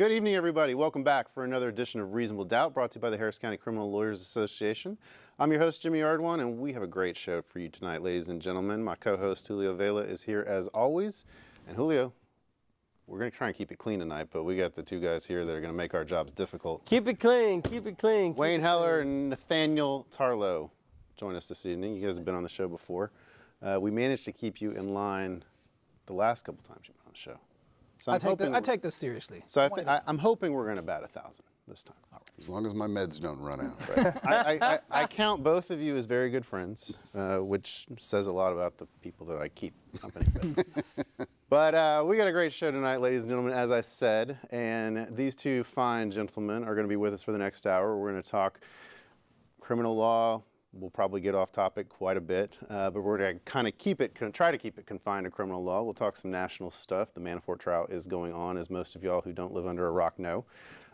Good evening, everybody. Welcome back for another edition of Reasonable Doubt, brought to you by the Harris County Criminal Lawyers Association. I'm your host, Jimmy Ardwan, and we have a great show for you tonight, ladies and gentlemen. My co-host, Julio Vela, is here as always. And Julio, we're going to try and keep it clean tonight, but we got the two guys here that are going to make our jobs difficult. Keep it clean, keep it clean. Wayne Heller and Nathaniel Tarlow join us this evening. You guys have been on the show before. We managed to keep you in line the last couple times you've been on the show. So I take this seriously. So I'm hoping we're going to bat 1,000 this time. Right. As long as my meds don't run out. I count both of you as very good friends, which says a lot about the people that I keep company with. But we got a great show tonight, ladies and gentlemen, as I said, and these two fine gentlemen are going to be with us for the next hour. We're going to talk criminal law. We'll probably get off topic quite a bit, but we're going to kind of try to keep it confined to criminal law. We'll talk some national stuff. The Manafort trial is going on, as most of y'all who don't live under a rock know.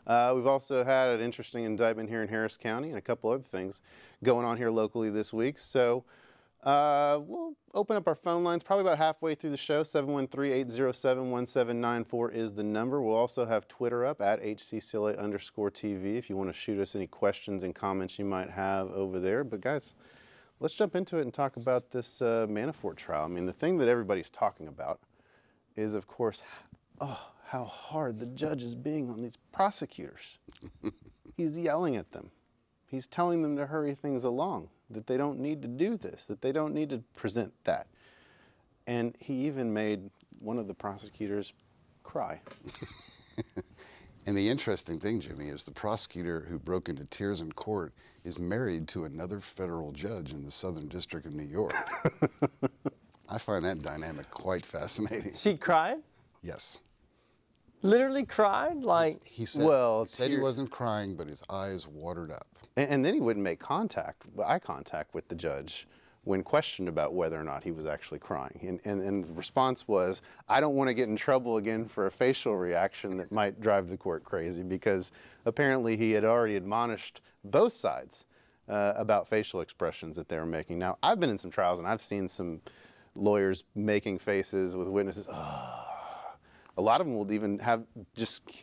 We've also had an interesting indictment here in Harris County and a couple other things going on here locally this week. So we'll open up our phone lines probably about halfway through the show. 713-807-1794 is the number. We'll also have Twitter up at HCCLA_TV if you want to shoot us any questions and comments you might have over there. But guys, let's jump into it and talk about this Manafort trial. I mean, the thing that everybody's talking about is, of course, how hard the judge is being on these prosecutors. He's yelling at them. He's telling them to hurry things along, that they don't need to do this, that they don't need to present that. And he even made one of the prosecutors cry. And the interesting thing, Jimmy, is the prosecutor who broke into tears in court is married to another federal judge in the Southern District of New York. I find that dynamic quite fascinating. She cried? Yes. Literally cried? Like, he said, he wasn't crying, but his eyes watered up. And then he wouldn't make eye contact with the judge when questioned about whether or not he was actually crying. And the response was, I don't want to get in trouble again for a facial reaction that might drive the court crazy, because apparently he had already admonished both sides about facial expressions that they were making. Now, I've been in some trials and I've seen some lawyers making faces with witnesses. A lot of them will even have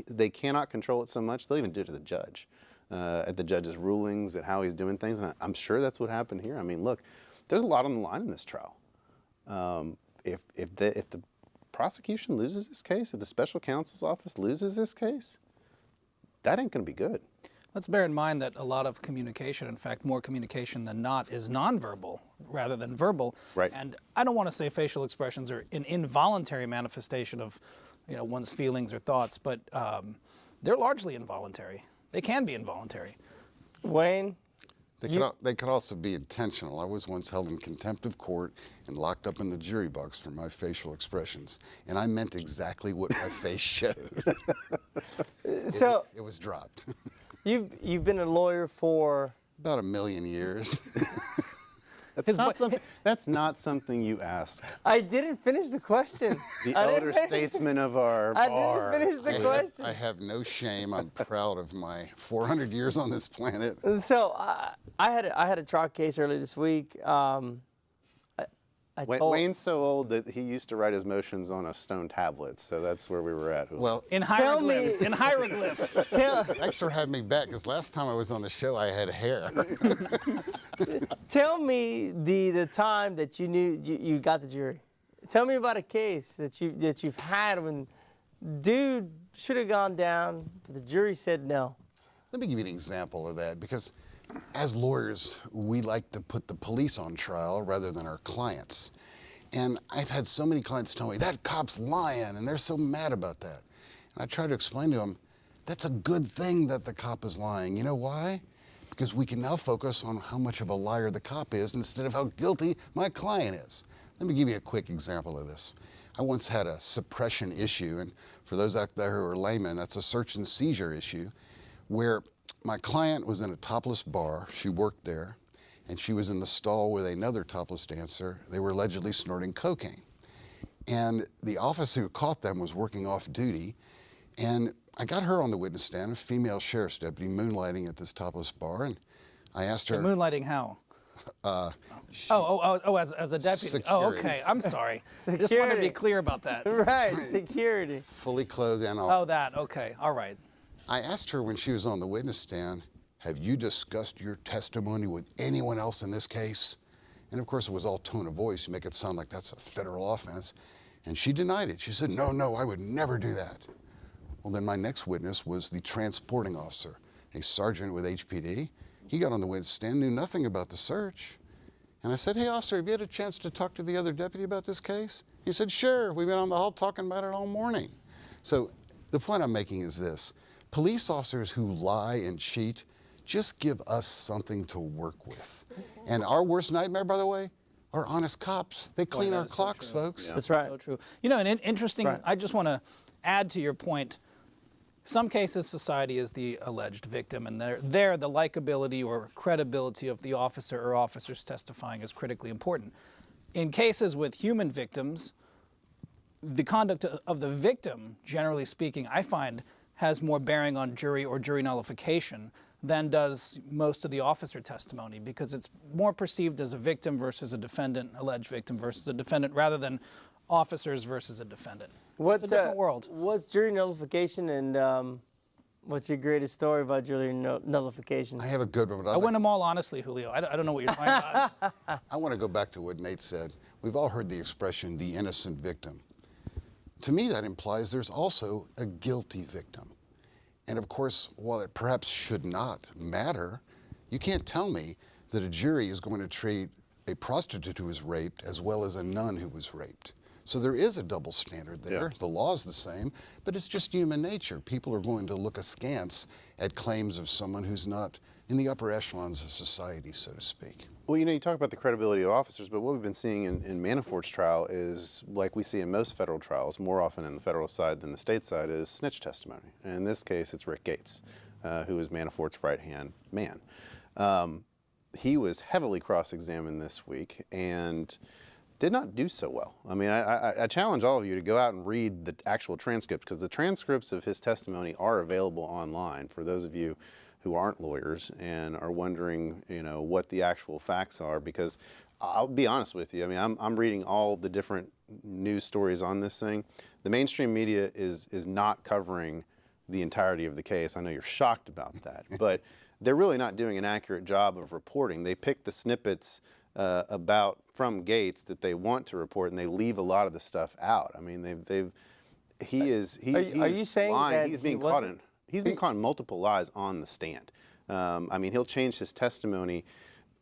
they cannot control it so much, they'll even do it to the judge, at the judge's rulings, at how he's doing things. And I'm sure that's what happened here. I mean, look, there's a lot on the line in this trial. If the prosecution loses this case, if the special counsel's office loses this case, that ain't going to be good. Let's bear in mind that a lot of communication, in fact, more communication than not, is nonverbal rather than verbal. Right. And I don't want to say facial expressions are an involuntary manifestation of one's feelings or thoughts, but they're largely involuntary. They can be involuntary. Wayne? They could also be intentional. I was once held in contempt of court and locked up in the jury box for my facial expressions, and I meant exactly what my face showed. So it was dropped. You've been a lawyer for about 1 million years. That's not something you ask. I didn't finish the question. The elder statesman of our bar. I didn't finish the question. I have no shame. I'm proud of my 400 years on this planet. So I had a trial case earlier this week. Wayne's so old that he used to write his motions on a stone tablet, so that's where we were at. Well, in hieroglyphs. In hieroglyphs. Thanks for having me back, because last time I was on the show, I had hair. Tell me the time that you knew you got the jury. Tell me about a case that you've had when dude should have gone down, but the jury said no. Let me give you an example of that, because as lawyers, we like to put the police on trial rather than our clients. And I've had so many clients tell me, that cop's lying, and they're so mad about that. And I try to explain to them, that's a good thing that the cop is lying. You know why? Because we can now focus on how much of a liar the cop is instead of how guilty my client is. Let me give you a quick example of this. I once had a suppression issue, and for those out there who are laymen, that's a search and seizure issue, where my client was in a topless bar. She worked there, and she was in the stall with another topless dancer. They were allegedly snorting cocaine. And the officer who caught them was working off duty, and I got her on the witness stand, a female sheriff's deputy moonlighting at this topless bar, and I asked her... Moonlighting how? As a deputy. Oh, Security. okay. I'm sorry. Just want to Security. be clear about that. Right, security. fully clothed and all. Oh, that. Okay. All right. I asked her when she was on the witness stand, have you discussed your testimony with anyone else in this case? And of course, it was all tone of voice. You make it sound like that's a federal offense. And she denied it. She said, no, I would never do that. Well, then my next witness was the transporting officer, a sergeant with HPD. He got on the witness stand, knew nothing about the search. And I said, hey, officer, have you had a chance to talk to the other deputy about this case? He said, sure, we've been on the hall talking about it all morning. So the point I'm making is this. Police officers who lie and cheat just give us something to work with. And our worst nightmare, by the way, are honest cops. They clean our clocks, folks. That's right. So true. You know, and interesting, Right. I just want to add to your point. Some cases, society is the alleged victim, and there the likability or credibility of the officer or officers testifying is critically important. In cases with human victims, the conduct of the victim, generally speaking, I find has more bearing on jury or jury nullification than does most of the officer testimony, because it's more perceived as a victim versus a defendant, alleged victim versus a defendant, rather than officers versus a defendant. It's a different world. What's jury nullification, and what's your greatest story about jury nullification? I have a good one, but I win them all honestly, Julio. I don't know what you're talking about. I want to go back to what Nate said. We've all heard the expression, the innocent victim. To me, that implies there's also a guilty victim. And of course, while it perhaps should not matter, you can't tell me that a jury is going to treat a prostitute who was raped as well as a nun who was raped. So there is a double standard there. Yeah. The law's the same, but it's just human nature. People are going to look askance at claims of someone who's not in the upper echelons of society, so to speak. Well, you talk about the credibility of officers, but what we've been seeing in Manafort's trial is, like we see in most federal trials, more often in the federal side than the state side, is snitch testimony. And in this case, it's Rick Gates, who is Manafort's right-hand man. He was heavily cross-examined this week and did not do so well. I mean, I challenge all of you to go out and read the actual transcripts, because the transcripts of his testimony are available online for those of you who aren't lawyers and are wondering, what the actual facts are. Because I'll be honest with you, I mean, I'm reading all the different news stories on this thing. The mainstream media is not covering the entirety of the case. I know you're shocked about that, but they're really not doing an accurate job of reporting. They pick the snippets from Gates that they want to report, and they leave a lot of the stuff out. I mean, Are you saying lying. that He's being caught in multiple lies on the stand. I mean, he'll change his testimony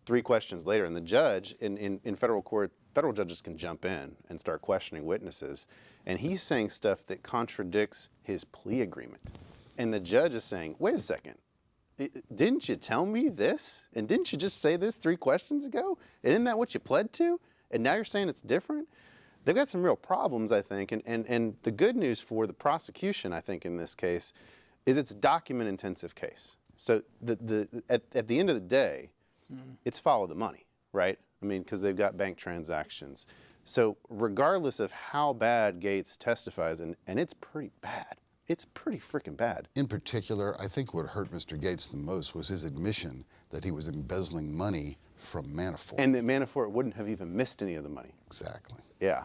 3 questions later, and the judge in federal court, federal judges can jump in and start questioning witnesses, and he's saying stuff that contradicts his plea agreement. And the judge is saying, wait a second, didn't you tell me this? And didn't you just say this 3 questions ago? And isn't that what you pled to? And now you're saying it's different? They've got some real problems, I think, and the good news for the prosecution, I think, in this case, is it's a document-intensive case. So at the end of the day, it's follow the money, right? I mean, because they've got bank transactions. So regardless of how bad Gates testifies, and it's pretty bad, it's pretty freaking bad. In particular, I think what hurt Mr. Gates the most was his admission that he was embezzling money from Manafort. And that Manafort wouldn't have even missed any of the money. Exactly. Yeah.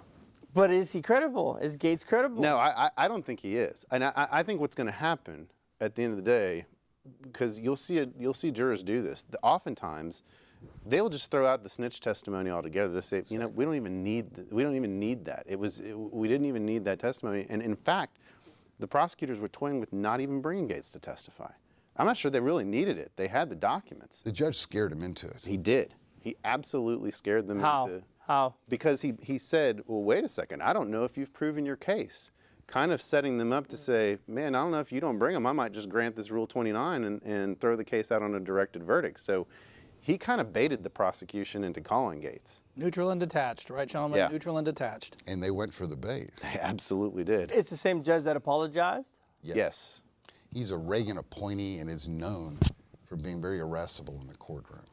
But is he credible? Is Gates credible? No, I don't think he is. And I think what's going to happen at the end of the day, because you'll see jurors do this. Oftentimes, they'll just throw out the snitch testimony altogether. They say, we don't even need that. We didn't even need that testimony. And in fact, the prosecutors were toying with not even bringing Gates to testify. I'm not sure they really needed it. They had the documents. The judge scared him into it. He did. He absolutely scared them into. How? Because he said, well, wait a second, I don't know if you've proven your case. Kind of setting them up to say, man, I don't know if you don't bring them, I might just grant this Rule 29 and throw the case out on a directed verdict. So he kind of baited the prosecution into calling Gates. Neutral and detached, right, gentlemen? Yeah. Neutral and detached. And they went for the bait. They absolutely did. It's the same judge that apologized? Yes. He's a Reagan appointee and is known for being very irascible in the courtroom.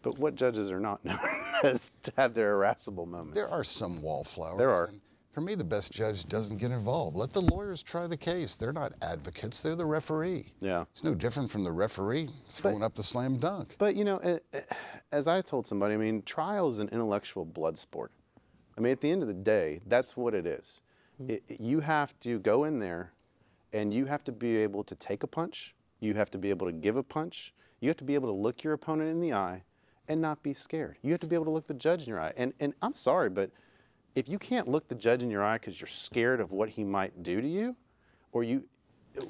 But what judges are not known as to have their irascible moments? There are some wallflowers. There are. And For me, the best judge doesn't get involved. Let the lawyers try the case. They're not advocates. They're the referee. Yeah. It's no different from the referee throwing up the slam dunk. But, you know, as I told somebody, I mean, trial is an intellectual blood sport. I mean, at the end of the day, that's what it is. You have to go in there and you have to be able to take a punch. You have to be able to give a punch. You have to be able to look your opponent in the eye and not be scared. You have to be able to look the judge in your eye. And I'm sorry, but if you can't look the judge in your eye because you're scared of what he might do to you, or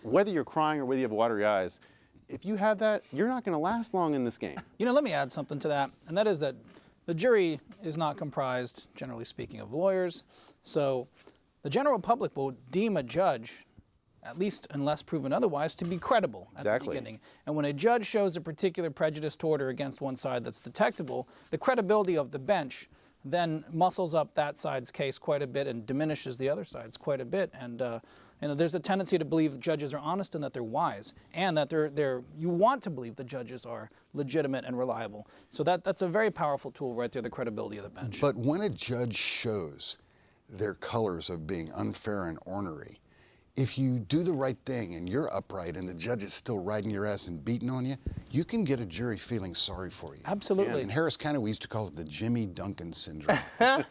whether you're crying or whether you have watery eyes, if you have that, you're not going to last long in this game. You know, let me add something to that, and that is that the jury is not comprised, generally speaking, of lawyers. So the general public will deem a judge, at least unless proven otherwise, to be credible at the beginning. And when a judge shows a particular prejudice toward or against one side that's detectable, the credibility of the bench then muscles up that side's case quite a bit and diminishes the other side's quite a bit. And there's a tendency to believe judges are honest and that they're wise, and that you want to believe the judges are legitimate and reliable. So that's a very powerful tool right there, the credibility of the bench. But when a judge shows their colors of being unfair and ornery, if you do the right thing and you're upright and the judge is still riding your ass and beating on you, you can get a jury feeling sorry for you. Absolutely. In Harris County, we used to call it the Jimmy Duncan syndrome.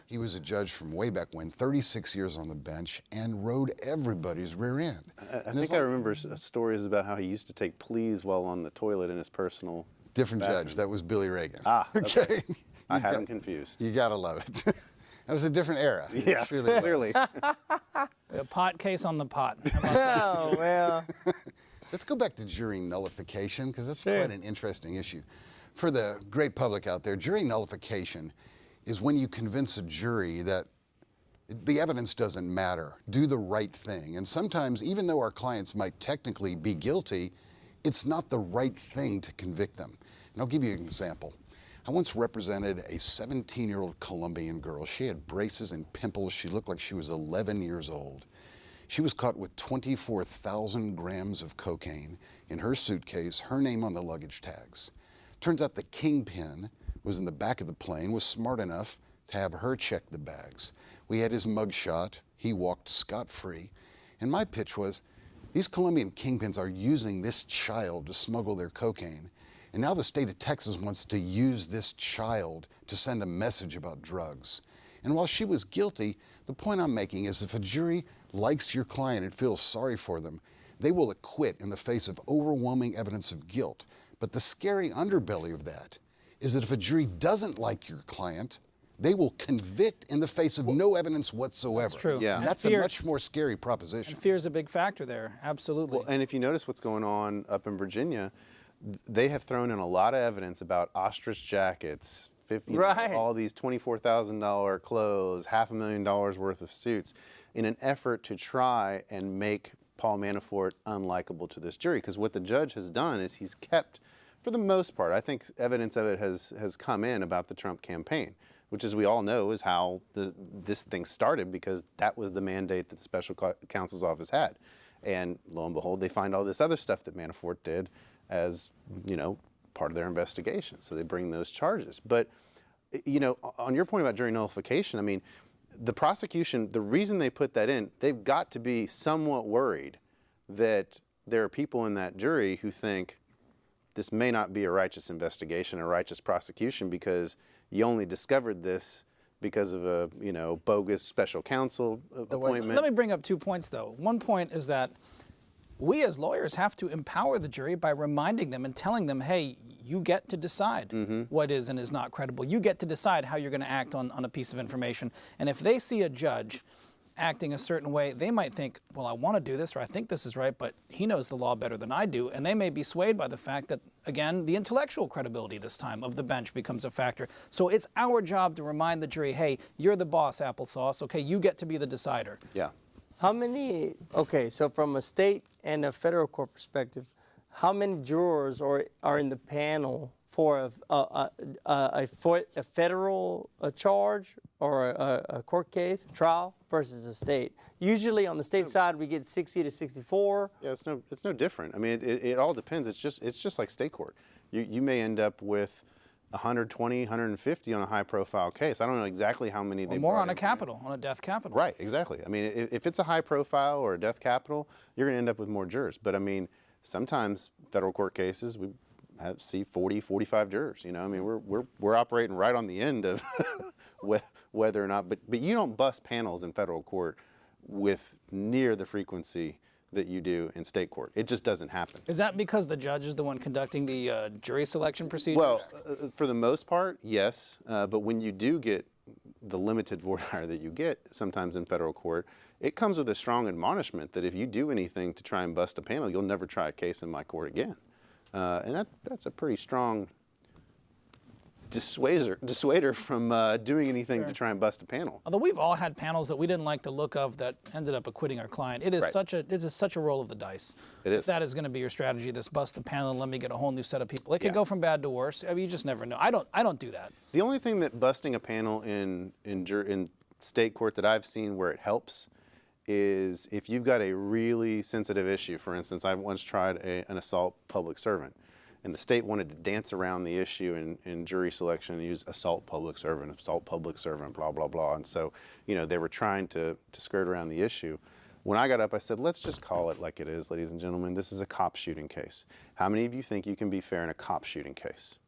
He was a judge from way back when, 36 years on the bench, and rode everybody's rear end. I think I remember stories about how he used to take pleas while on the toilet in his personal Different bathroom. judge. That was Billy Reagan. Ah, okay. I had got- him confused. You gotta love it. That was a different era. It Yeah, surely was. clearly. A pot case on the pot. How about that? Oh, well. Let's go back to jury nullification, because that's Sure. quite an interesting issue. For the great public out there, jury nullification is when you convince a jury that the evidence doesn't matter, do the right thing. And sometimes, even though our clients might technically be guilty, it's not the right thing to convict them. And I'll give you an example. I once represented a 17-year-old Colombian girl. She had braces and pimples. She looked like she was 11 years old. She was caught with 24,000 grams of cocaine in her suitcase, her name on the luggage tags. Turns out the kingpin was in the back of the plane, was smart enough to have her check the bags. We had his mugshot. He walked scot-free. And my pitch was, these Colombian kingpins are using this child to smuggle their cocaine. And now the state of Texas wants to use this child to send a message about drugs. And while she was guilty, the point I'm making is if a jury likes your client and feels sorry for them, they will acquit in the face of overwhelming evidence of guilt. But the scary underbelly of that is that if a jury doesn't like your client, they will convict in the face of no evidence whatsoever. That's true. Yeah. And And that's a much more scary proposition. fear is a big factor there. Absolutely. Well, and if you notice what's going on up in Virginia, they have thrown in a lot of evidence about ostrich jackets, Right. all these $24,000 clothes, $500,000 worth of suits, in an effort to try and make Paul Manafort unlikable to this jury. Because what the judge has done is he's kept, for the most part, I think evidence of it has come in about the Trump campaign, which, as we all know, is how this thing started, because that was the mandate that the special counsel's office had. And lo and behold, they find all this other stuff that Manafort did as, part of their investigation. So they bring those charges. But, on your point about jury nullification, I mean, the prosecution, the reason they put that in, they've got to be somewhat worried that there are people in that jury who think this may not be a righteous investigation, a righteous prosecution, because you only discovered this because of a, bogus special counsel appointment. Let me bring up 2 points, though. One point is that we as lawyers have to empower the jury by reminding them and telling them, hey, you get to decide what is and is not credible. You get to decide how you're going to act on a piece of information. And if they see a judge acting a certain way, they might think, well, I want to do this, or I think this is right, but he knows the law better than I do. And they may be swayed by the fact that, again, the intellectual credibility this time of the bench becomes a factor. So it's our job to remind the jury, hey, you're the boss, applesauce. Okay, you get to be the decider. Yeah. How many, okay, so from a state and a federal court perspective, how many jurors are in the panel for a federal charge or a court case, a trial, versus a state? Usually on the state side, we get 60 to 64. Yeah, it's no different. I mean, it all depends. It's just like state court. You may end up with 120, 150 on a high-profile case. I don't know exactly how many they Or more brought on a in. capital, on a death capital. Right, exactly. I mean, if it's a high-profile or a death capital, you're going to end up with more jurors. But I mean, sometimes federal court cases we see 40, 45 jurors. You know, I mean, we're operating right on the end of whether or not. But you don't bust panels in federal court with near the frequency that you do in state court. It just doesn't happen. Is that because the judge is the one conducting the jury selection procedures? Well, for the most part, yes. But when you do get the limited voir dire that you get sometimes in federal court, it comes with a strong admonishment that if you do anything to try and bust a panel, you'll never try a case in my court again. And that's a pretty strong dissuader from doing anything to try and bust a panel. Although we've all had panels that we didn't like the look of that ended up acquitting our client. It is Right. such a roll of the dice. It is. If that is going to be your strategy, this bust the panel and let me get a whole new set of people. It could Yeah. go from bad to worse. I mean, you just never know. I don't do that. The only thing that busting a panel in state court that I've seen where it helps is if you've got a really sensitive issue. For instance, I once tried an assault public servant, and the state wanted to dance around the issue in jury selection and use assault public servant, blah, blah, blah. And so, you know, they were trying to skirt around the issue. When I got up, I said, let's just call it like it is, ladies and gentlemen. This is a cop shooting case. How many of you think you can be fair in a cop shooting case?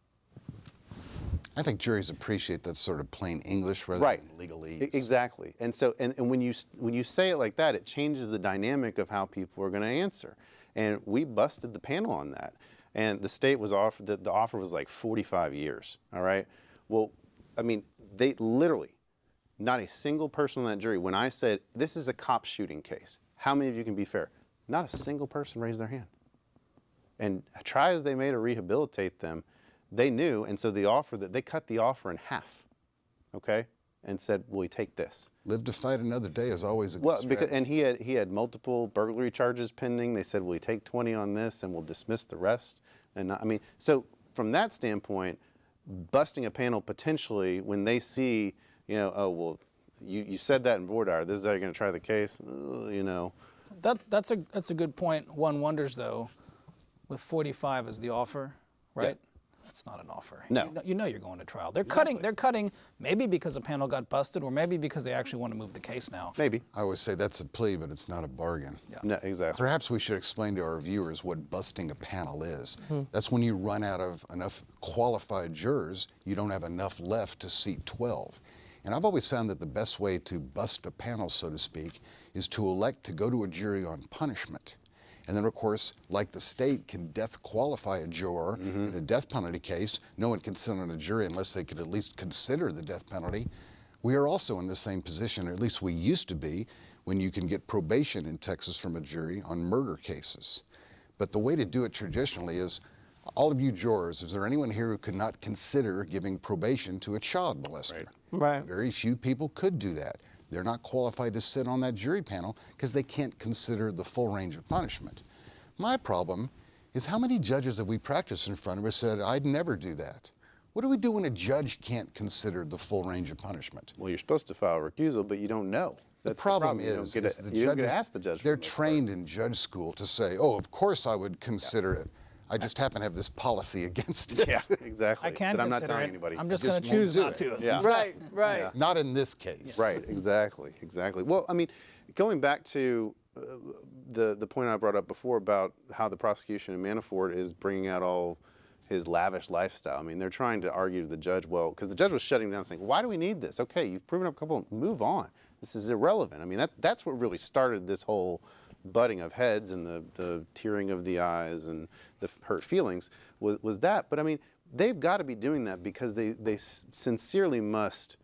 I think juries appreciate that sort of plain English rather Right. than legalese. Exactly. And so, and when you say it like that, it changes the dynamic of how people are going to answer. And we busted the panel on that. And the state was offered, the offer was like 45 years, all right? Well, I mean, they literally, not a single person on that jury, when I said, this is a cop shooting case, how many of you can be fair? Not a single person raised their hand. And try as they may to rehabilitate them, they knew, and so they cut the offer in half, okay? And said, will you take this? Live to fight another day is always a good Well, strategy. and he had multiple burglary charges pending. They said, "Will you take 20 on this, and we'll dismiss the rest?" And I mean, so from that standpoint, busting a panel potentially when they see, you know, oh well, you said that in voir dire. This is how you're going to try the case, you know. That's a good point. One wonders though, with 45 as the offer, right? Yeah. That's not an offer. No. You know you're going to trial. They're cutting maybe because a panel got busted or maybe because they actually want to move the case now. Maybe. I always say that's a plea, but it's not a bargain. Yeah. No, exactly. Perhaps we should explain to our viewers what busting a panel is. That's when you run out of enough qualified jurors, you don't have enough left to seat 12. And I've always found that the best way to bust a panel, so to speak, is to elect to go to a jury on punishment. And then, of course, like the state can death qualify a juror in a death penalty case, no one can sit on a jury unless they could at least consider the death penalty. We are also in the same position, or at least we used to be, when you can get probation in Texas from a jury on murder cases. But the way to do it traditionally is, all of you jurors, is there anyone here who could not consider giving probation to a child molester? Right. Very few people could do that. They're not qualified to sit on that jury panel because they can't consider the full range of punishment. My problem is how many judges have we practiced in front of us said, I'd never do that. What do we do when a judge can't consider the full range of punishment? Well, you're supposed to file a recusal, but you don't know. The That's problem You don't is, get is to- the you don't get to judges, ask the judge. for they're the most trained in judge school to say, oh, of course I would consider it. I just happen to have this policy against it. part. Yeah, exactly. I can But I'm not consider telling it. anybody. I'm just just going to choose won't do not it. to. Yeah. Right, right. Yeah. Not in this case. Right, exactly. Well, I mean, going back to the point I brought up before about how the prosecution in Manafort is bringing out all his lavish lifestyle. I mean, they're trying to argue to the judge, well, because the judge was shutting down saying, why do we need this? Okay, you've proven up a couple, move on. This is irrelevant. I mean, that's what really started this whole butting of heads and the tearing of the eyes and the hurt feelings was that. But I mean, they've got to be doing that because they sincerely must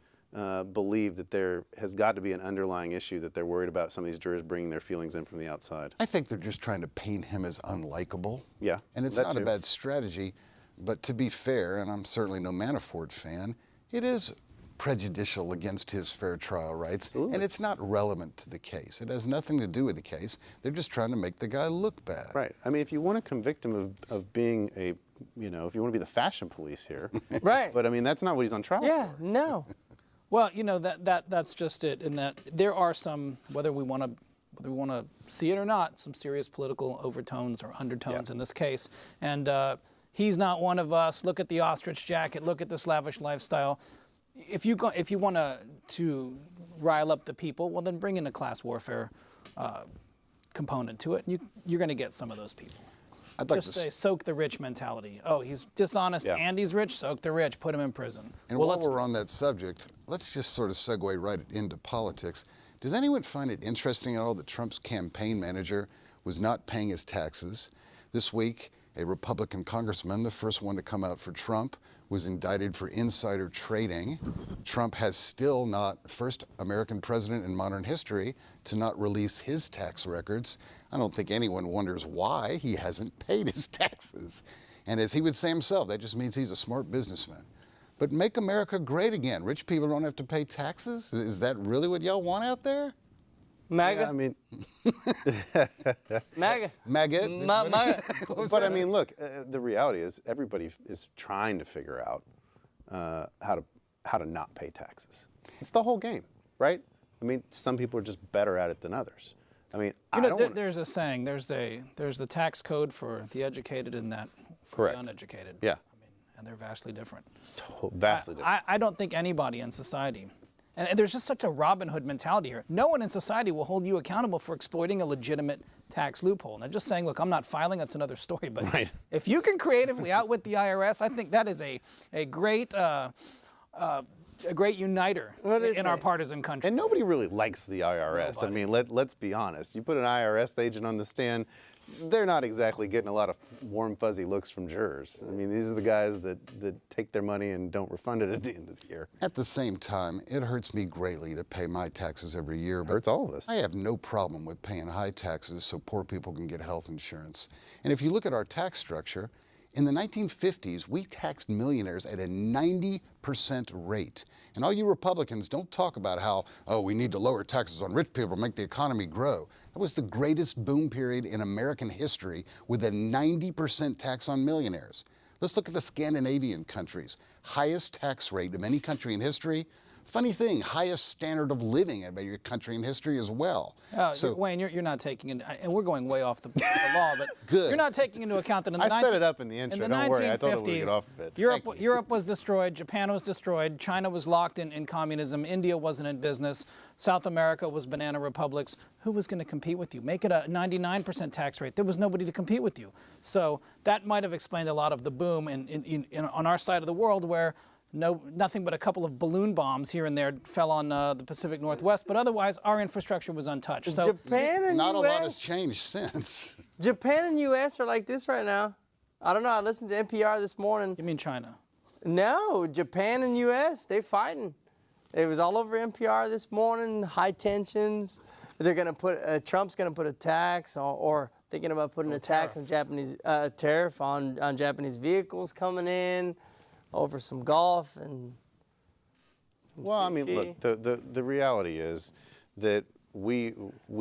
believe that there has got to be an underlying issue that they're worried about some of these jurors bringing their feelings in from the outside. I think they're just trying to paint him as unlikable. Yeah, And it's that not a too. bad strategy, but to be fair, and I'm certainly no Manafort fan, it is prejudicial against his fair trial rights, and it's not relevant to the case. It has nothing to do with the case. They're just trying to make the guy look bad. Right. I mean, if you want to convict him of being a, you know, if you want to be the fashion police here. Right. But I mean, that's not what he's on trial Yeah, for. no. Well, you know that's just it. In that there are some, whether we want to see it or not, some serious political overtones or undertones Yeah. in this case. And he's not one of us. Look at the ostrich jacket. Look at this lavish lifestyle. If you want to rile up the people, well, then bring in a class warfare component to it. You're going to get some of those people. I'd like Just to say soak the rich mentality. Oh, he's dishonest and he's rich. Soak the rich. Put him in prison. And while we're on that subject, let's just sort of segue right into politics. Does anyone find it interesting at all that Trump's campaign manager was not paying his taxes? This week, a Republican congressman, the first one to come out for Trump, was indicted for insider trading. Trump has still not, first American president in modern history to not release his tax records. I don't think anyone wonders why he hasn't paid his taxes. And as he would say himself, that just means he's a smart businessman. But make America great again. Rich people don't have to pay taxes? Is that really what y'all want out there? MAGA? Yeah, I mean, MAGA. Maggot? MAGA. but I mean, look, the reality is everybody is trying to figure out how to not pay taxes. It's the whole game, right? I mean, some people are just better at it than others. I mean, there's a saying. There's the tax code for the educated and that for Correct. the uneducated. Yeah. I mean, and they're vastly different. Vastly different. I don't think anybody in society, and there's just such a Robin Hood mentality here. No one in society will hold you accountable for exploiting a legitimate tax loophole. Now, just saying, look, I'm not filing, that's another story. But Right. if you can creatively outwit the IRS, I think that is a great uniter in our partisan country. And nobody really likes the IRS. I mean, let's be honest. You put an IRS agent on the stand, they're not exactly getting a lot of warm, fuzzy looks from jurors. I mean, these are the guys that take their money and don't refund it at the end of the year. At the same time, it hurts me greatly to pay my taxes every year. But Hurts all of us. I have no problem with paying high taxes so poor people can get health insurance. And if you look at our tax structure, in the 1950s, we taxed millionaires at a 90% rate. And all you Republicans don't talk about how, oh, we need to lower taxes on rich people to make the economy grow. That was the greatest boom period in American history with a 90% tax on millionaires. Let's look at the Scandinavian countries. Highest tax rate of any country in history. Funny thing, highest standard of living of your country in history as well. Wayne, you're not taking into, and we're going way off the law, but Good. You're not taking into account that in the I set it up in the intro. in the Don't worry, I thought 1950s, we would get off of it. Europe was destroyed, Japan was destroyed, China was locked in communism, India wasn't in business, South America was banana republics. Who was going to compete with you? Make it a 99% tax rate. There was nobody to compete with you. So that might have explained a lot of the boom on our side of the world where nothing but a couple of balloon bombs here and there fell on the Pacific Northwest, but otherwise our infrastructure was untouched. So Japan and Not a lot has U.S. changed since. Japan and U.S. are like this right now. I don't know. I listened to NPR this morning. you mean China? No, Japan and U.S. They fighting. It was all over NPR this morning. High tensions. They're gonna put Trump's gonna put a tax or thinking about putting a tax on Japanese tariff on Japanese vehicles coming in over some golf and. Well, I mean, look, the reality is that we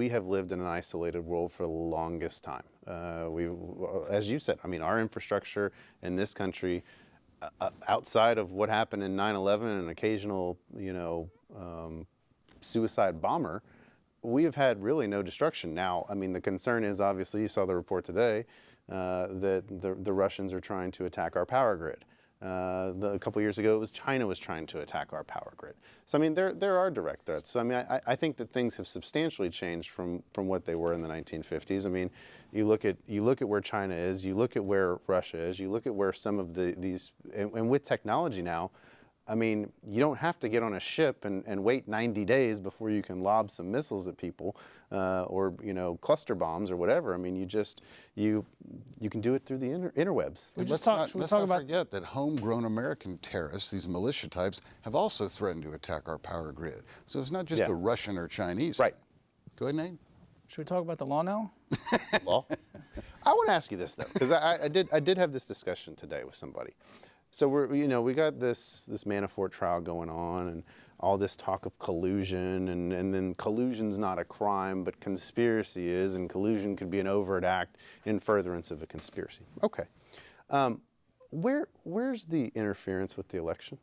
have lived in an isolated world for the longest time. As you said, I mean, our infrastructure in this country, outside of what happened in 9/11 and an occasional, suicide bomber, we have had really no destruction. Now, I mean, the concern is obviously, you saw the report today, that the Russians are trying to attack our power grid. A couple years ago, it was China was trying to attack our power grid. So I mean, there are direct threats. So I mean, I think that things have substantially changed from what they were in the 1950s. I mean, you look at where China is, you look at where Russia is, you look at where some of these and with technology now, I mean, you don't have to get on a ship and wait 90 days before you can lob some missiles at people or cluster bombs or whatever. I mean, you can do it through the interwebs. Let's not forget that homegrown American terrorists, these militia types, have also threatened to attack our power grid. So it's not just the Russian or Chinese Right. thing. Go ahead, Nate. Should we talk about the law now? Well, I want to ask you this though, because I did have this discussion today with somebody. So we got this Manafort trial going on and all this talk of collusion and then collusion's not a crime, but conspiracy is, and collusion could be an overt act in furtherance of a conspiracy. Okay. Where's the interference with the election?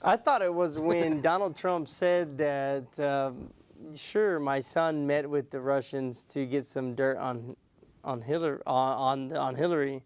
I thought it was when Donald Trump said that, sure, my son met with the Russians to get some dirt on on Hillary.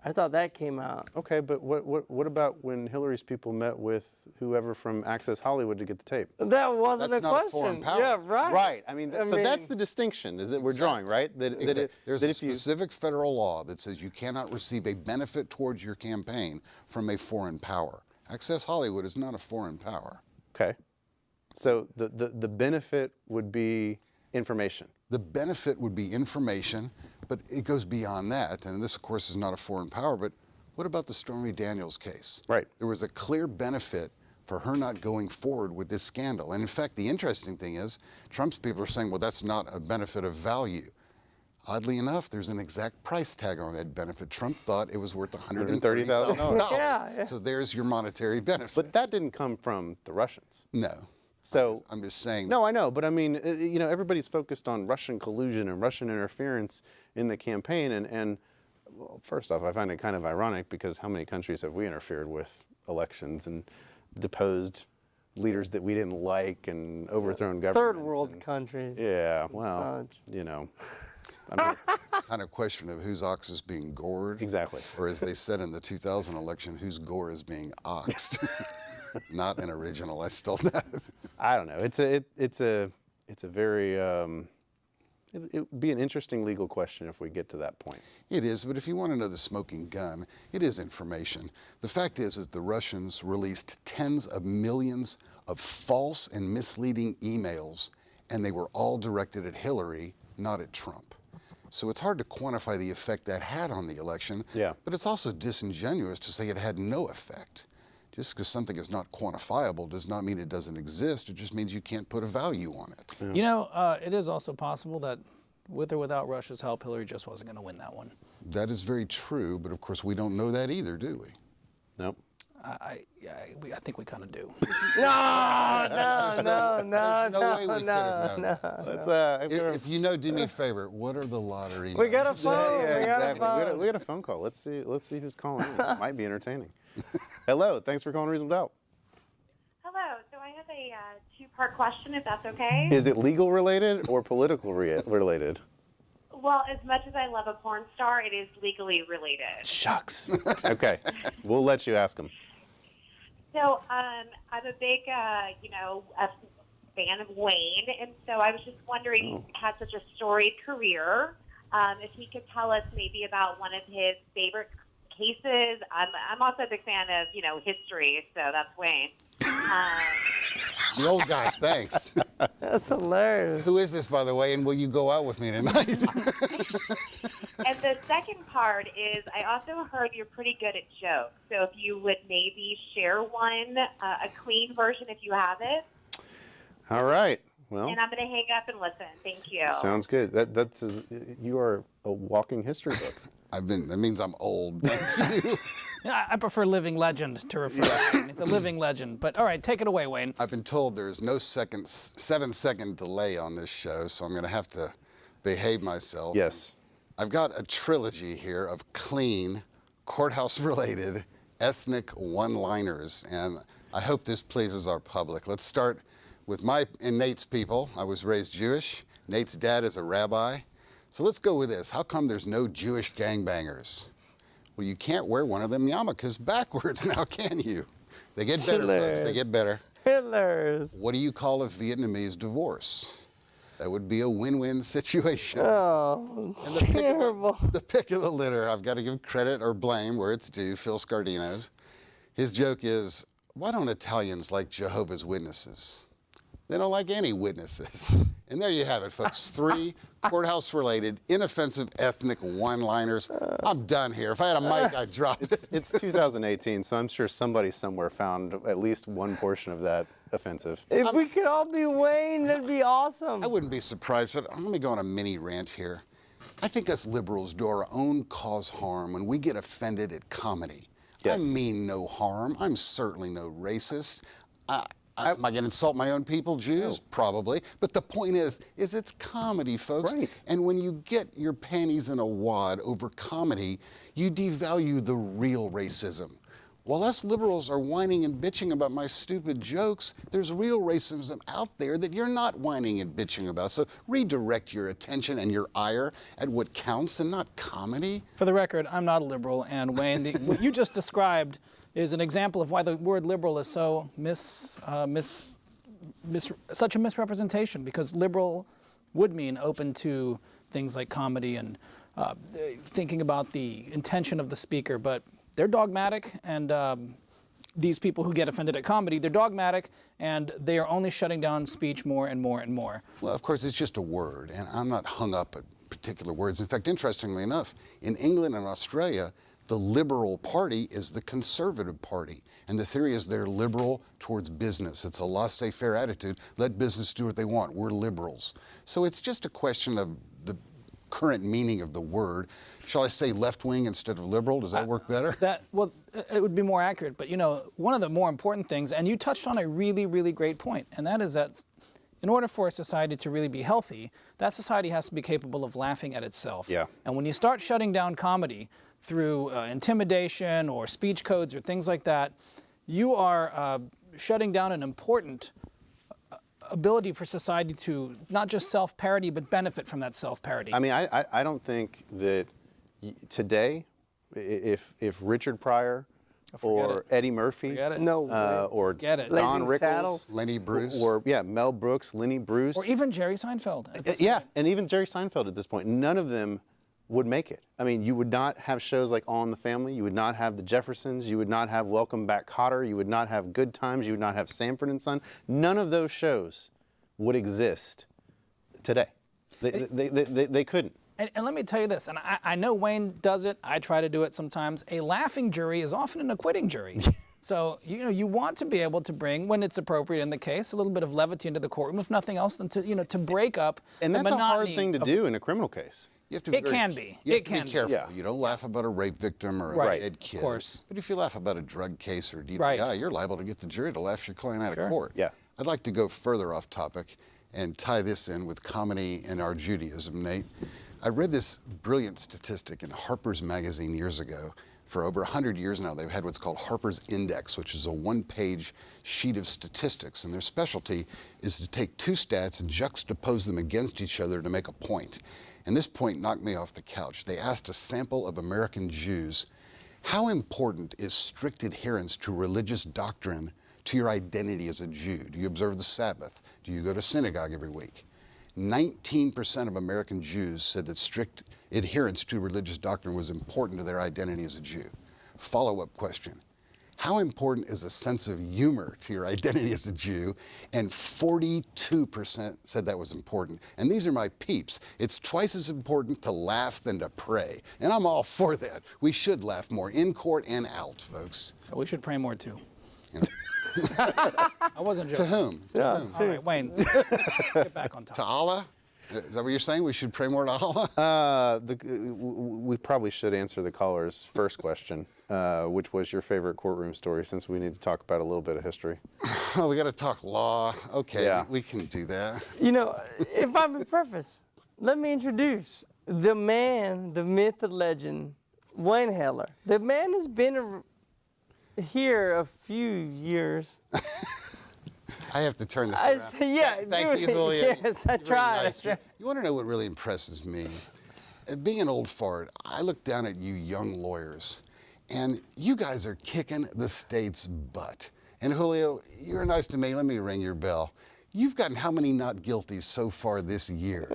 I thought that came out. Okay, but what about when Hillary's people met with whoever from Access Hollywood to get the tape? That wasn't That's a not a foreign question. power. Yeah, right. Right. I mean, that's the distinction is that we're drawing, right? There's a specific federal law that says you cannot receive a benefit towards your campaign from a foreign power. Access Hollywood is not a foreign power. Okay. So the benefit would be information. The benefit would be information, but it goes beyond that. And this, of course, is not a foreign power, but what about the Stormy Daniels case? Right. There was a clear benefit for her not going forward with this scandal. And in fact, the interesting thing is, Trump's people are saying, well, that's not a benefit of value. Oddly enough, there's an exact price tag on that benefit. Trump thought it was worth $130,000. Yeah. So there's your monetary benefit. But that didn't come from the Russians. No. So I'm just saying. No, I know, but I mean, everybody's focused on Russian collusion and Russian interference in the campaign, and well, first off, I find it kind of ironic because how many countries have we interfered with elections and deposed leaders that we didn't like and overthrown governments? Third world countries. Yeah, well, Such. I mean, Kind of question of whose ox is being gored. exactly. Or as they said in the 2000 election, whose gore is being oxed. Not an original. I stole that. I don't know. It's a very it would be an interesting legal question if we get to that point. It is, but if you want to know the smoking gun, it is information. The fact is the Russians released tens of millions of false and misleading emails, and they were all directed at Hillary, not at Trump. So it's hard to quantify the effect that had on the election, Yeah. but it's also disingenuous to say it had no effect. Just because something is not quantifiable does not mean it doesn't exist. It just means you can't put a value on it. You know, it is also possible that with or without Russia's help, Hillary just wasn't going to win that one. That is very true, but of course we don't know that either, do we? Nope. I think we kind of do. No. There's no way we could have known. Let's If you know, do me a favor. What are the lottery We got a numbers? phone. yeah, we got a exactly. phone. We got a phone call. Let's see who's calling in. It might be entertaining. Hello, thanks for calling Reasonable Doubt. Hello. So I have a two-part question, if that's okay. Is it legal related or political related? Well, as much as I love a porn star, it is legally related. Shucks. Okay, we'll let you ask him. So I'm a big, a fan of Wayne, and so I was just wondering, he had such a storied career, if he could tell us maybe about one of his favorite cases. I'm also a big fan of, history, so that's Wayne. The old guy, thanks. That's hilarious. Who is this, by the way, and will you go out with me tonight? And the second part is, I also heard you're pretty good at jokes, so if you would maybe share one, a clean version if you have it. All right. Well, And I'm going to hang up and listen. Thank you. sounds good. You are a walking history book. That means I'm old. Thank you. Yeah, I prefer living legend to refer to Wayne. It's a living legend. But all right, take it away, Wayne. I've been told there's no 7-second delay on this show, so I'm going to have to behave myself. Yes. I've got a trilogy here of clean, courthouse-related, ethnic one-liners, and I hope this pleases our public. Let's start with my and Nate's people. I was raised Jewish. Nate's dad is a rabbi. So let's go with this. How come there's no Jewish gangbangers? Well, you can't wear one of them yarmulkes backwards now, can you? They get better, folks. They get better. Hilarious. What do you call a Vietnamese divorce? That would be a win-win situation. Oh, terrible. The pick of the litter, I've got to give credit or blame where it's due, Phil Scardino's. His joke is, why don't Italians like Jehovah's Witnesses? They don't like any witnesses. And there you have it, folks. 3 courthouse-related, inoffensive ethnic one-liners. I'm done here. If I had a mic, I'd drop it. It's 2018, so I'm sure somebody somewhere found at least one portion of that offensive. If we could all be Wayne, that'd be awesome. I wouldn't be surprised, but let me go on a mini rant here. I think us liberals do our own cause harm when we get offended at comedy. Yes. I mean no harm. I'm certainly no racist. Am I going to insult my own people, Jews? No. Probably. But the point is it's comedy, folks. Right. And when you get your panties in a wad over comedy, you devalue the real racism. while us liberals are whining and bitching about my stupid jokes, there's real racism out there that you're not whining and bitching about. So redirect your attention and your ire at what counts and not comedy. For the record, I'm not a liberal, and Wayne, what you just described is an example of why the word liberal is so such a misrepresentation, because liberal would mean open to things like comedy and thinking about the intention of the speaker, but they're dogmatic, and these people who get offended at comedy, they're dogmatic, and they are only shutting down speech more and more and more. Well, of course, it's just a word, and I'm not hung up at particular words. In fact, interestingly enough, in England and Australia, the Liberal Party is the Conservative Party. And the theory is they're liberal towards business. It's a laissez-faire attitude. Let business do what they want. We're liberals. So it's just a question of the current meaning of the word. Shall I say left-wing instead of liberal? Does that work better? Well, it would be more accurate. But, you know, one of the more important things, and you touched on a really, really great point, and that is that in order for a society to really be healthy, that society has to be capable of laughing at itself. Yeah. And when you start shutting down comedy through intimidation or speech codes or things like that, you are shutting down an important ability for society to not just self-parody, but benefit from that self-parody. I mean, I don't think that today, if Richard Pryor or Eddie Murphy Forget it. No, or Forget it. Don Blazing Rickles Saddles. Lenny Bruce. or Mel Brooks, Lenny Bruce, Or even Jerry Seinfeld. At this yeah, point. and even Jerry Seinfeld at this point, none of them would make it. I mean, you would not have shows like All in the Family. You would not have The Jeffersons. You would not have Welcome Back, Kotter. You would not have Good Times. You would not have Sanford and Son. None of those shows would exist today. They couldn't. And let me tell you this, and I know Wayne does it, I try to do it sometimes. A laughing jury is often an acquitting jury. So, you know, you want to be able to bring, when it's appropriate in the case, a little bit of levity into the courtroom, if nothing else, than to, you know, to break up And the that's a hard monotony thing to of- do in a criminal case. You have to be It can be. You have It to can be be. careful. Yeah. You don't laugh about a rape victim or a Right. dead kid. Of course. But if you laugh about a drug case or a DPI, Right. you're liable to get the jury to laugh your client out Sure. of court. Yeah. I'd like to go further off topic and tie this in with comedy and our Judaism, Nate. I read this brilliant statistic in Harper's Magazine years ago. For over 100 years now, they've had what's called Harper's Index, which is a one-page sheet of statistics. And their specialty is to take two stats and juxtapose them against each other to make a point. And this point knocked me off the couch. They asked a sample of American Jews, how important is strict adherence to religious doctrine to your identity as a Jew? Do you observe the Sabbath? Do you go to synagogue every week? 19% of American Jews said that strict adherence to religious doctrine was important to their identity as a Jew. Follow-up question. How important is a sense of humor to your identity as a Jew? And 42% said that was important. And these are my peeps. It's twice as important to laugh than to pray. And I'm all for that. We should laugh more in court and out, folks. We should pray more too. You know, I wasn't to joking. whom? To whom? All right, Wayne, let's get back on To topic. Allah? Is that what you're saying? We should pray more to Allah? We probably should answer the caller's first question, which was your favorite courtroom story, since we need to talk about a little bit of history. Oh, we got to talk law. Okay, Yeah. we can do that. You know, if I may preface, let me introduce the man, the myth, the legend, Wayne Heller. The man has been here a few years. I have to turn this I around. say, yeah, Thank do you, it. Julia. Yes, I You're very tried. nice. You want to know what really impresses me? Being an old fart, I look down at you young lawyers, and you guys are kicking the state's butt. And Julio, you're nice to me. Let me ring your bell. You've gotten how many not guilties so far this year?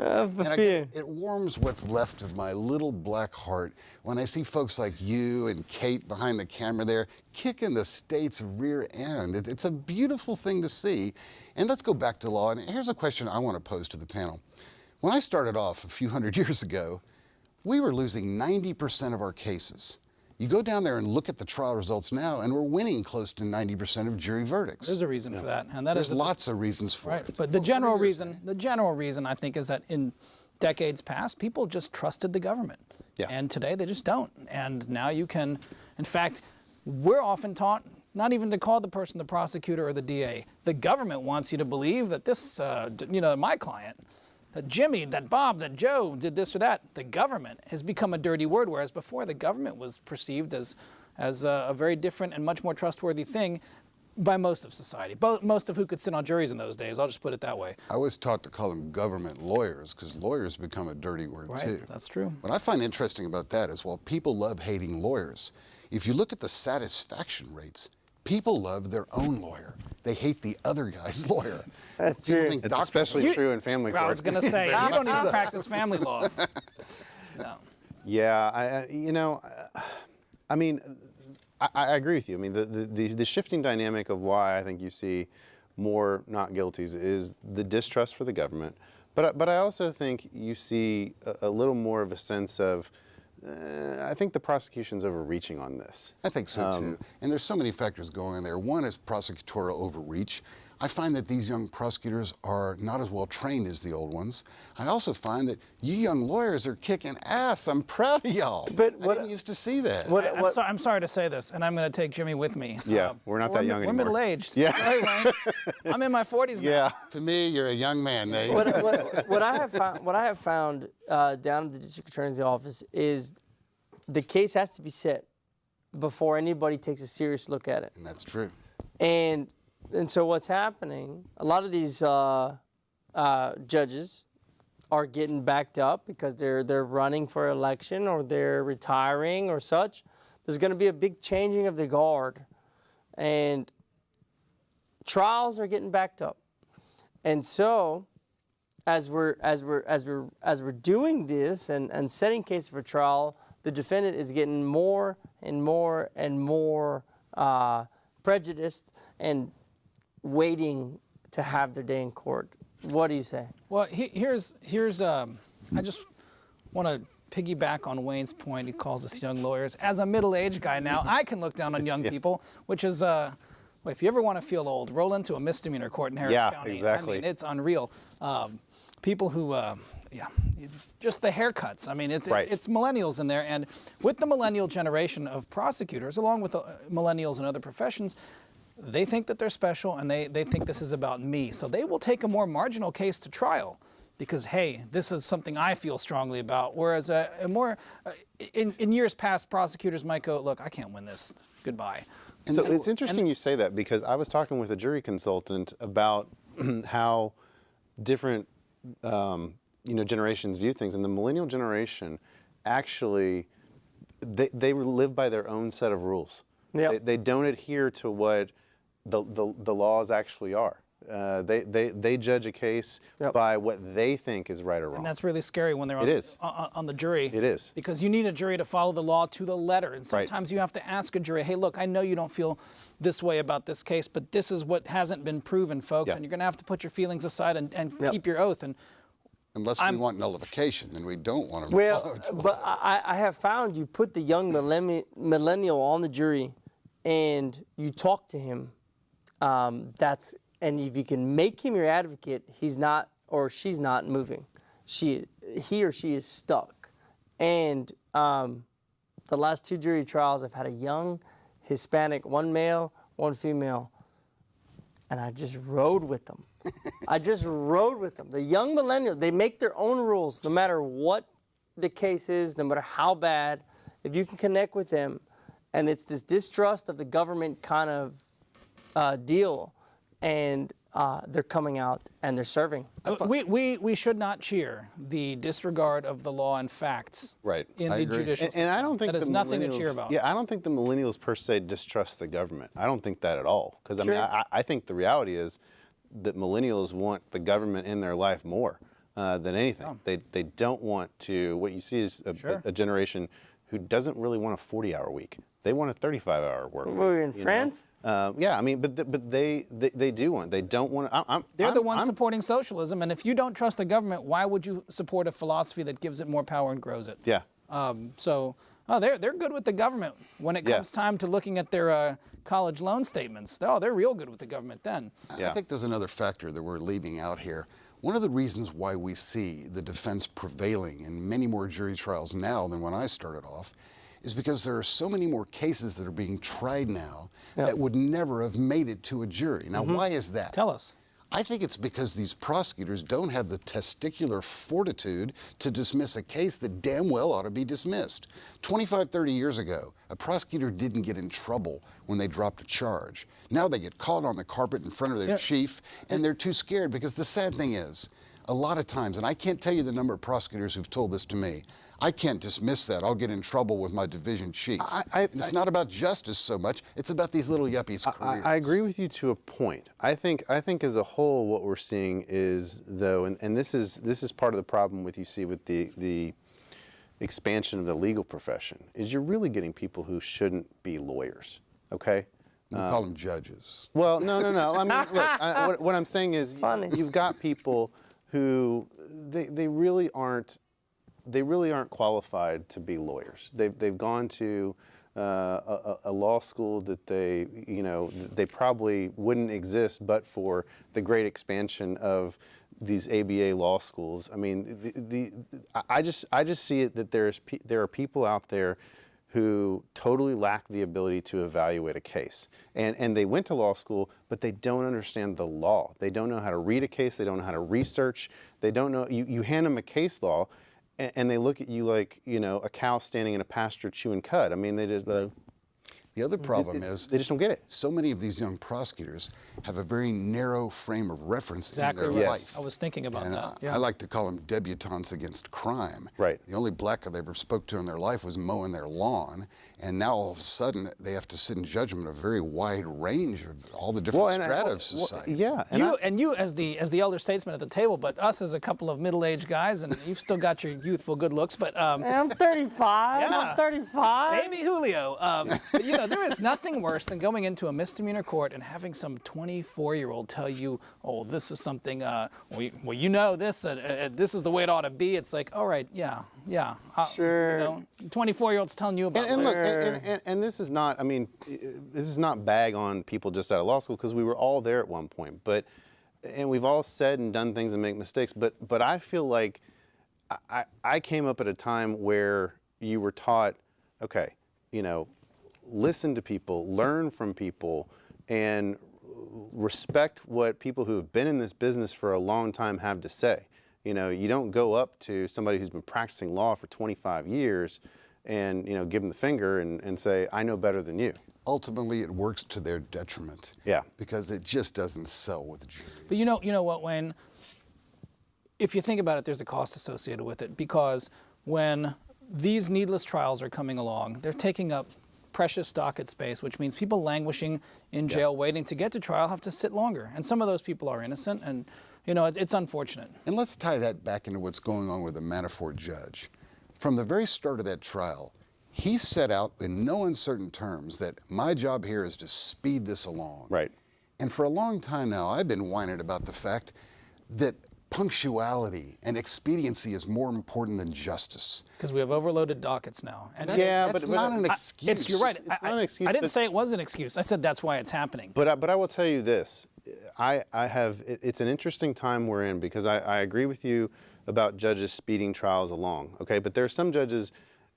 few. It warms what's left of my little black heart when I see folks like you and Kate behind the camera there kicking the state's rear end. It's a beautiful thing to see. And let's go back to law. And here's a question I want to pose to the panel. When I started off a few hundred years ago, we were losing 90% of our cases. You go down there and look at the trial results now, and we're winning close to 90% of jury verdicts. There's a reason for that, and that There's is lots of reasons for right. it. But the general reason I think is that in decades past, people just trusted the government, Yeah. and today they just don't. And now you can, in fact, we're often taught not even to call the person the prosecutor or the DA. The government wants you to believe that this, my client, that Jimmy, that Bob, that Joe did this or that. The government has become a dirty word, whereas before the government was perceived as as a very different and much more trustworthy thing by most of society, most of who could sit on juries in those days. I'll just put it that way. I was taught to call them government lawyers because lawyers become a dirty word too. That's true. What I find interesting about that is while people love hating lawyers, if you look at the satisfaction rates, people love their own lawyer. They hate the other guy's lawyer. That's People true. think It's doctors- especially true in family court. I was going to say, you don't even practice family law. No. Yeah, I mean, I agree with you. I mean, the shifting dynamic of why I think you see more not guilties is the distrust for the government. But I also think you see a little more of a sense of, I think the prosecution's overreaching on this. I think so too. And there's so many factors going on there. One is prosecutorial overreach. I find that these young prosecutors are not as well trained as the old ones. I also find that you young lawyers are kicking ass. I'm proud of y'all. But I didn't used to see that. I'm sorry to say this, and I'm going to take Jimmy with me. Yeah, we're not that young We're anymore. middle-aged. Yeah. Sorry, Wayne. I'm in my 40s now. Yeah. To me, you're a young man, Nate. What I have found down at the district attorney's office is the case has to be set before anybody takes a serious look at it. And that's true. And so what's happening, a lot of these judges are getting backed up because they're running for election or they're retiring or such. There's going to be a big changing of the guard, and trials are getting backed up. And so as we're doing this and setting cases for trial, the defendant is getting more and more and more prejudiced and waiting to have their day in court. What do you say? Well, here's I just want to piggyback on Wayne's point. He calls us young lawyers. As a middle-aged guy now, I can look down on young people, which is, well, if you ever want to feel old, roll into a misdemeanor court in Harris County. Exactly. I mean, it's unreal. People who, just the haircuts. I mean, it's millennials in there, and with the millennial generation of prosecutors, along with the millennials in other professions, they think that they're special, and they think this is about me. So they will take a more marginal case to trial because, hey, this is something I feel strongly about. Whereas in years past, prosecutors might go, look, I can't win this. Goodbye. So it's interesting you say that because I was talking with a jury consultant about how different generations view things, and the millennial generation actually they live by their own set of rules. Yep. They don't adhere to what the laws actually are. They judge a case by what they think is right or wrong. And that's really scary when they're on the jury. It is. Because you need a jury to follow the law to the letter. And sometimes you have to ask a jury, hey, look, I know you don't feel this way about this case, but this is what hasn't been proven, folks. Yeah. And you're going to have to put your feelings aside and keep your oath. And Unless we want nullification, then we don't want to. Well, but I have found you put the young millennial on the jury and you talk to him. And if you can make him your advocate, he's not or she's not moving. He or she is stuck. And the last 2 jury trials, I've had a young Hispanic, 1 male, 1 female, and I just rode with them. The young millennials, they make their own rules no matter what the case is, no matter how bad. If you can connect with them, and it's this distrust of the government kind of deal, and they're coming out and they're serving. we should not cheer the disregard of the law and facts in the judicial system. And I don't think that is nothing to cheer about. Yeah, I don't think the millennials per se distrust the government. I don't think that at all. Because I think the reality is that millennials want the government in their life more than anything. They don't want to. What you see is a generation who doesn't really want a 40-hour week. They want a 35-hour work week. We're in France? Yeah, I mean, but they do want. They don't want. They're the ones supporting socialism, and if you don't trust the government, why would you support a philosophy that gives it more power and grows it? Yeah. They're good with the government when it comes time to looking at their college loan statements. They're real good with the government then. I think there's another factor that we're leaving out here. One of the reasons why we see the defense prevailing in many more jury trials now than when I started off is because there are so many more cases that are being tried now that would never have made it to a jury. Now, why is that? Tell us. I think it's because these prosecutors don't have the testicular fortitude to dismiss a case that damn well ought to be dismissed. 25, 30 years ago, a prosecutor didn't get in trouble when they dropped a charge. Now they get caught on the carpet in front of their chief, and they're too scared, because the sad thing is, a lot of times, and I can't tell you the number of prosecutors who've told this to me, I can't dismiss that. I'll get in trouble with my division chief. It's not about justice so much. It's about these little yuppies' careers. I agree with you to a point. I think as a whole, what we're seeing is, though, and this is part of the problem with the expansion of the legal profession, is you're really getting people who shouldn't be lawyers. Okay. We call them judges. Well, no. I mean, look, what I'm saying is, you've got people who they really aren't qualified to be lawyers. They've gone to a law school that they probably wouldn't exist but for the great expansion of these ABA law schools. I mean, I just see it that there are people out there who totally lack the ability to evaluate a case. And they went to law school, but they don't understand the law. They don't know how to read a case. They don't know how to research. They don't know. You hand them a case law, and they look at you like, a cow standing in a pasture chewing cud. I mean, they just... The other problem is they just don't get it. So many of these young prosecutors have a very narrow frame of reference in their life. I was thinking about and, that. Yeah. I like to call them debutantes against crime. Right. The only black guy they ever spoke to in their life was mowing their lawn, and now all of a sudden they have to sit in judgment of a very wide range of all the different strata of society. Yeah. You as the elder statesman at the table, but us as a couple of middle-aged guys, and you've still got your youthful good looks, but I'm 35. Yeah. I'm 35. Baby Julio. But, there is nothing worse than going into a misdemeanor court and having some 24-year-old tell you, "Oh, this is something. This is the way it ought to be." It's like, all right, yeah. Sure. 24-year-olds telling you about. And look, and this is not. I mean, this is not bag on people just out of law school, because we were all there at one point. And we've all said and done things and make mistakes. But I feel like I came up at a time where you were taught, okay, listen to people, learn from people, and respect what people who have been in this business for a long time have to say. You don't go up to somebody who's been practicing law for 25 years and, give them the finger and say, I know better than you. Ultimately, it works to their detriment. Yeah. Because it just doesn't sell with juries. But you know what, Wayne? If you think about it, there's a cost associated with it, because when these needless trials are coming along, they're taking up precious docket space, which means people languishing in jail waiting to get to trial have to sit longer. And some of those people are innocent, and it's unfortunate. And let's tie that back into what's going on with the Manafort judge. From the very start of that trial, he set out in no uncertain terms that my job here is to speed this along. Right. And for a long time now, I've been whining about the fact that punctuality and expediency is more important than justice. Because we have overloaded dockets now. And That's not an excuse. You're right. It's not an excuse, I didn't but- say it was an excuse. I said that's why it's happening. But I will tell you this. It's an interesting time we're in, because I agree with you about judges speeding trials along, okay? But there are some judges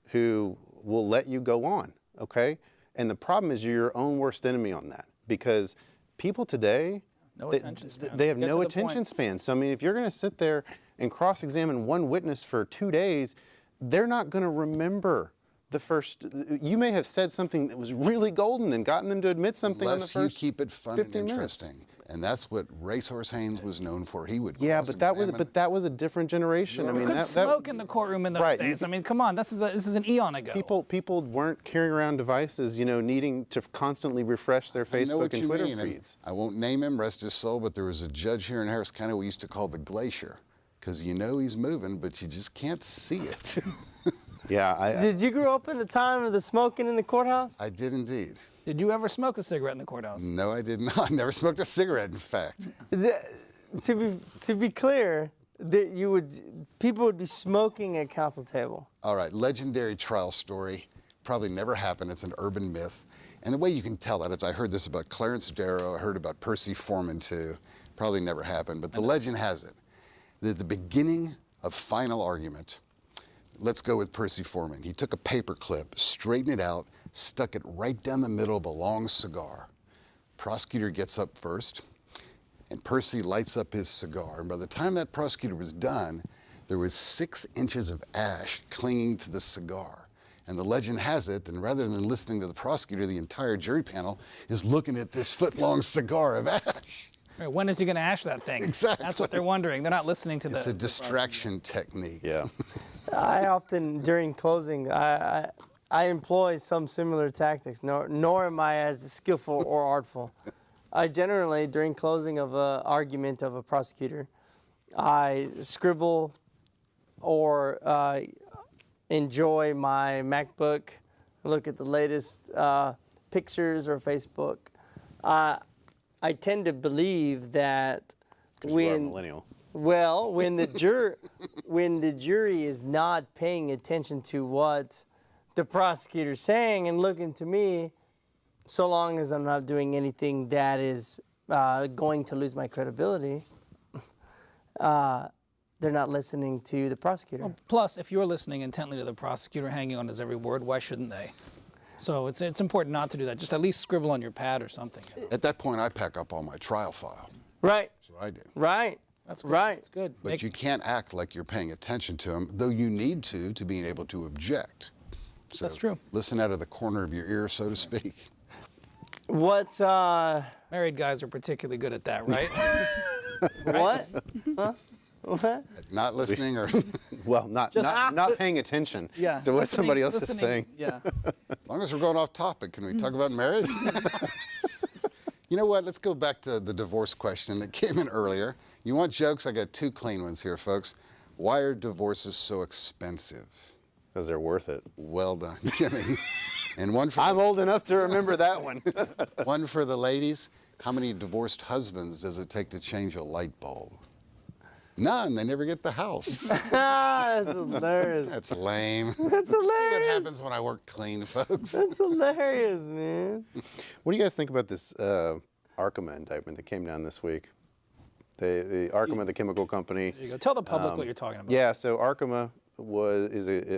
who will let you go on, okay? And the problem is you're your own worst enemy on that, because people today, attention span. they have Get to no the attention point. span. So, I mean, if you're going to sit there and cross-examine one witness for 2 days, they're not going to remember the first. You may have said something that was really golden and gotten them to admit something on the Unless first you keep it fun and 15 minutes. interesting. And that's what Racehorse Haynes was known for. He would Yeah, but that cross-examine. was a different generation. I mean, Could that smoke in the courtroom in the Right, face. I mean, come on, this is an eon ago. people weren't carrying around devices, needing to constantly refresh their I know Facebook what and you Twitter mean, and feeds. I won't name him, rest his soul, but there was a judge here in Harris County we used to call the Glacier, because he's moving, but you just can't see it. Yeah, Did you grow up in the time of the smoking in the courthouse? I did indeed. Did you ever smoke a cigarette in the courthouse? No, I did not. I never smoked a cigarette, in fact. To be clear, that people would be smoking at council table. All right, legendary trial story. Probably never happened. It's an urban myth. And the way you can tell that is I heard this about Clarence Darrow. I heard about Percy Foreman, too. Probably never happened. But the legend has it that at the beginning of final argument, let's go with Percy Foreman. He took a paper clip, straightened it out, stuck it right down the middle of a long cigar. Prosecutor gets up first, And Percy lights up his cigar. And by the time that prosecutor was done, there was 6 inches of ash clinging to the cigar. And the legend has it that rather than listening to the prosecutor, the entire jury panel is looking at this foot-long cigar of ash. Right, when is he going to ash that thing? Exactly. That's what they're wondering. They're not listening to It's a distraction technique. Yeah. I often, during closing, I employ some similar tactics, nor am I as skillful or artful. I generally, during closing of an argument of a prosecutor, I scribble or enjoy my MacBook, look at the latest pictures or Facebook. I tend to believe that You are a millennial. when the jury is not paying attention to what the prosecutor's saying and looking to me, so long as I'm not doing anything that is going to lose my credibility, they're not listening to the prosecutor. Plus, if you're listening intently to the prosecutor, hanging on his every word, why shouldn't they? So it's important not to do that. Just at least scribble on your pad or something. At that point, I pack up all my trial file. Right. That's what I do. Right. That's good. Right. That's good. But you can't act like you're paying attention to them, though you need to being able to object. So That's true. Listen out of the corner of your ear, so to speak. What's Married guys are particularly good at that, right? what? Huh? What? Not listening or Well, not paying attention Yeah. to what somebody else is Listening. saying. Yeah. as long as we're going off topic, can we talk about marriage? You know what? Let's go back to the divorce question that came in earlier. You want jokes? I got 2 clean ones here, folks. Why are divorces so expensive? Because they're worth it. Well done, Jimmy. And one for I'm old enough to remember that one. one for the ladies. How many divorced husbands does it take to change a light bulb? None. They never get the house. That's hilarious. That's lame. That's See what hilarious. happens when I work clean, folks. That's hilarious, man. What do you guys think about this Arkema indictment that came down this week? The Arkema, the chemical company. There you go. Tell the public what you're talking about. Yeah, so Arkema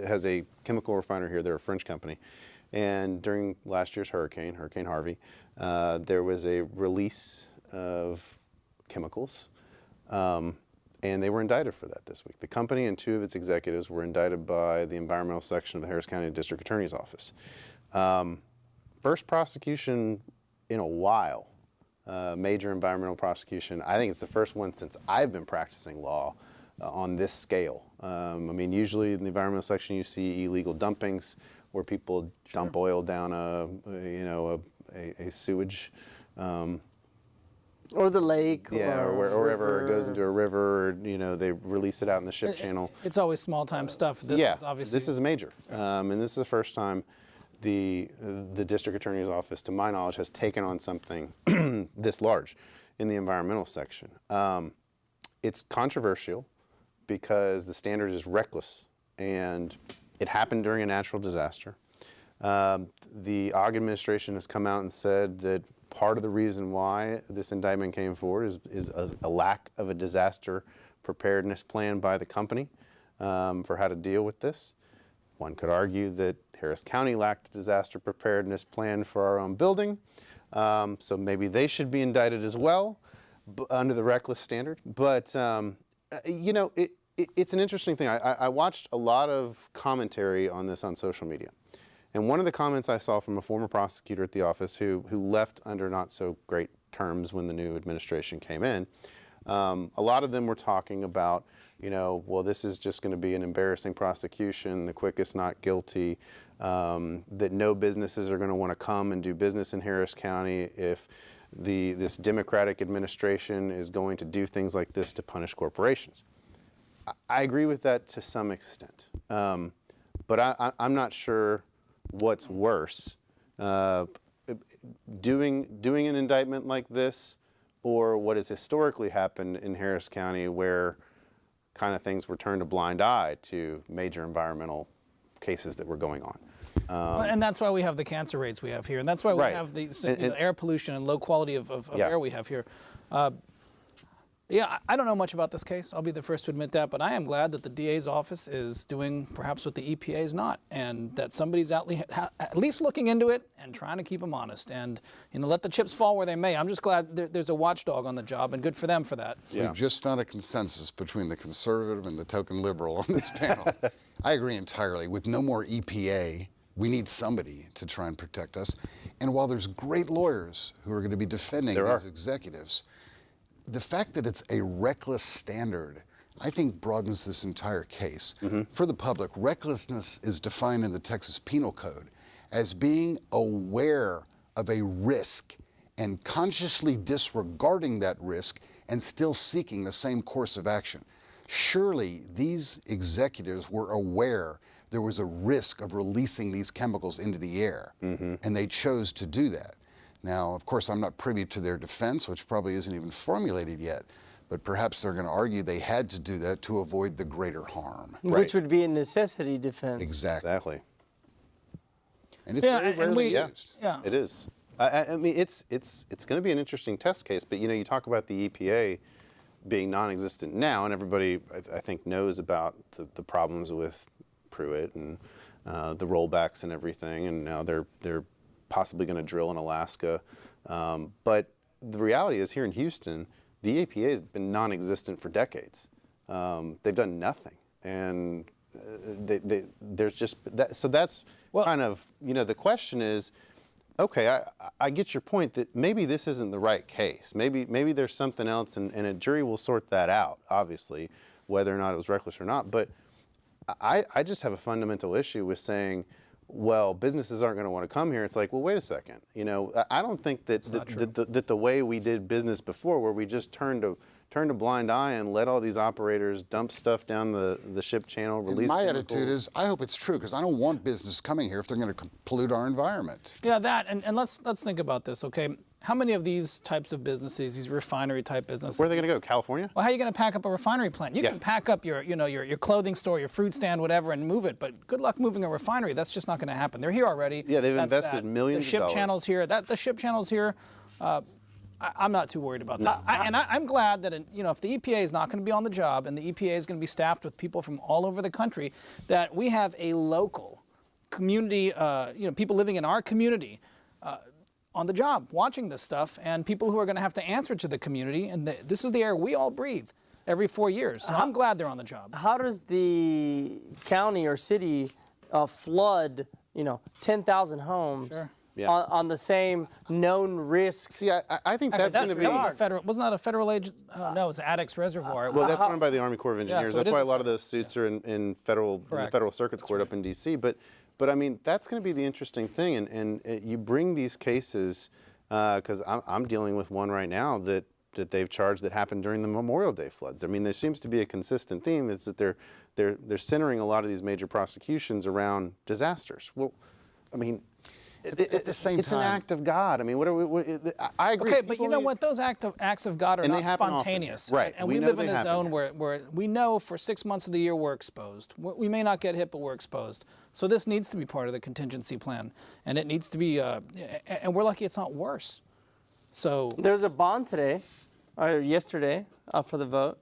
has a chemical refiner here. They're a French company. And during last year's Hurricane Harvey, there was a release of chemicals. And they were indicted for that this week. The company and 2 of its executives were indicted by the environmental section of the Harris County District Attorney's Office. First prosecution in a while, major environmental prosecution. I think it's the first one since I've been practicing law on this scale. I mean, usually in the environmental section you see illegal dumpings where people dump oil down a sewage. Or the lake. Yeah, or wherever it goes into a river, or, they release it out in the ship channel. It's always small-time stuff. This is obviously... this is major. And this is the first time the district attorney's office, to my knowledge, has taken on something this large in the environmental section. It's controversial because the standard is reckless, and it happened during a natural disaster. The Ogg administration has come out and said that part of the reason why this indictment came forward is a lack of a disaster preparedness plan by the company for how to deal with this. One could argue that Harris County lacked a disaster preparedness plan for our own building, so maybe they should be indicted as well under the reckless standard. But, it's an interesting thing. I watched a lot of commentary on this on social media. And one of the comments I saw from a former prosecutor at the office who left under not so great terms when the new administration came in, a lot of them were talking about, well, this is just going to be an embarrassing prosecution, the quickest not guilty, that no businesses are going to want to come and do business in Harris County if this Democratic administration is going to do things like this to punish corporations. I agree with that to some extent, but I'm not sure what's worse, doing an indictment like this, or what has historically happened in Harris County where kind of things were turned a blind eye to major environmental cases that were going on. And that's why we have the cancer rates we have here, and that's why we Right. have the air pollution and low quality of Yeah. air we have here. Yeah, I don't know much about this case. I'll be the first to admit that, but I am glad that the DA's office is doing perhaps what the EPA is not, and that somebody's at least looking into it and trying to keep them honest, and let the chips fall where they may. I'm just glad there's a watchdog on the job, and good for them for that. Yeah. We've just found a consensus between the conservative and the token liberal on this panel. I agree entirely. With no more EPA, we need somebody to try and protect us. And while there's great lawyers who are going to be defending these executives, the fact that it's a reckless standard, I think, broadens this entire case. For the public, recklessness is defined in the Texas Penal Code as being aware of a risk and consciously disregarding that risk and still seeking the same course of action. Surely these executives were aware there was a risk of releasing these chemicals into the air, and they chose to do that. Now, of course, I'm not privy to their defense, which probably isn't even formulated yet, but perhaps they're going to argue they had to do that to avoid the greater harm. Which would be a necessity defense. Exactly. And it's Yeah, very and rarely we- used. Yeah. It is. I mean, it's going to be an interesting test case, but you talk about the EPA being non-existent now, and everybody I think knows about the problems with Pruitt and the rollbacks and everything, and now they're possibly going to drill in Alaska. But the reality is here in Houston, the EPA has been non-existent for decades. They've done nothing, and there's just that. So that's kind of the question is, okay, I get your point that maybe this isn't the right case. Maybe there's something else, and a jury will sort that out, obviously, whether or not it was reckless or not. But I just have a fundamental issue with saying, well, businesses aren't going to want to come here. It's like, well, wait a second. I don't think that the way we did business before, where we just turned a blind eye and let all these operators dump stuff down the ship channel, release My chemicals. attitude is, I hope it's true, because I don't want business coming here if they're going to pollute our environment. Yeah, that, and let's think about this, okay? How many of these types of businesses, these refinery type businesses? Where are they going to go? California? Well, how are you going to pack up a refinery plant? You can pack up your clothing store, your fruit stand, whatever, and move it. But good luck moving a refinery. That's just not going to happen. They're here already. Yeah, they've That's invested that. millions The ship of dollars. channels here. The ship channels here. I'm not too worried about that. I'm glad that if the EPA is not going to be on the job and the EPA is going to be staffed with people from all over the country, that we have a local community, people living in our community. On the job, watching this stuff, and people who are going to have to answer to the community, and this is the air we all breathe every 4 years. So I'm glad they're on the job. How does the county or city flood, 10,000 homes on the same known risks? See, I think that's going to be. Wasn't that a federal agent? No, it was Addicts Reservoir. Well, that's run by the Army Corps of Engineers. so it That's is why a a lot of those suits are in the federal circuits court up in D.C. But I mean, that's going to be the interesting thing, and you bring these cases because I'm dealing with one right now that they've charged that happened during the Memorial Day floods. I mean, there seems to be a consistent theme that's that they're centering a lot of these major prosecutions around disasters. Well, I mean. At the same it's time, an act of God. I mean, I agree. Okay, but you know what? Those acts of God are not spontaneous. Right. And We we know live they in a happen zone here. where we know for 6 months of the year we're exposed. We may not get hit, but we're exposed. So this needs to be part of the contingency plan. And it needs to be, and we're lucky it's not worse. So There's a bond today, or yesterday, up for the vote.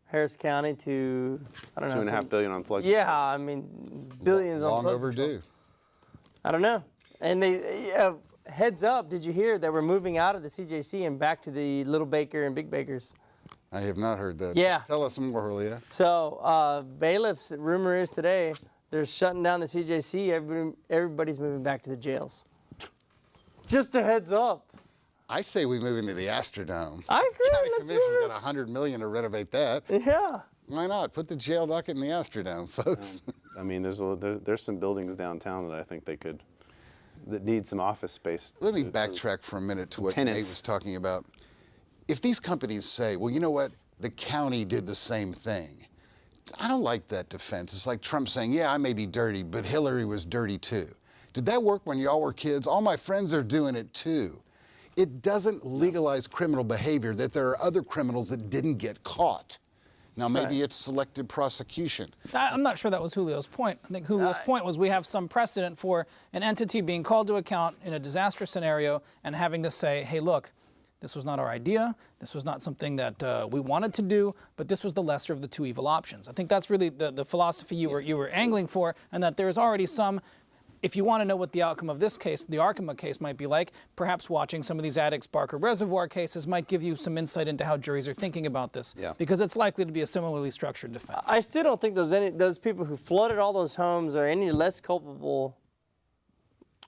Harris County to, I don't know. $2.5 billion on flood. Yeah, I mean, billions on long flood overdue. I don't know. And they, heads up, did you hear that we're moving out of the CJC and back to the Little Baker and Big Bakers? I have not heard that. Yeah. Tell us more, Julia. So bailiffs, rumor is today, they're shutting down the CJC. Everybody's moving back to the jails. Just a heads up. I say we move into the Astrodome. I agree. County Let's Commission's move got $100 million to renovate that. Yeah. Why not? Put the jail docket in the Astrodome, folks. I mean, there's some buildings downtown that I think that need some office space. Let me backtrack for a minute to what Nate tenants. was talking about. If these companies say, well, you know what, the county did the same thing, I don't like that defense. It's like Trump saying, yeah, I may be dirty, but Hillary was dirty too. Did that work when y'all were kids? All my friends are doing it too. It doesn't legalize criminal behavior that there are other criminals that didn't get caught. Now, maybe it's selective prosecution. I'm not sure that was Julio's point. I think Julio's point was we have some precedent for an entity being called to account in a disaster scenario and having to say, hey, look, This was not our idea. This was not something that we wanted to do, but this was the lesser of the two evil options. I think that's really the philosophy you were angling for, and that there's already some. If you want to know what the outcome of this case, the Arkema case, might be like, perhaps watching some of these Addicts-Barker Reservoir cases might give you some insight into how juries are thinking about this, because it's likely to be a similarly structured defense. I still don't think those people who flooded all those homes are any less culpable.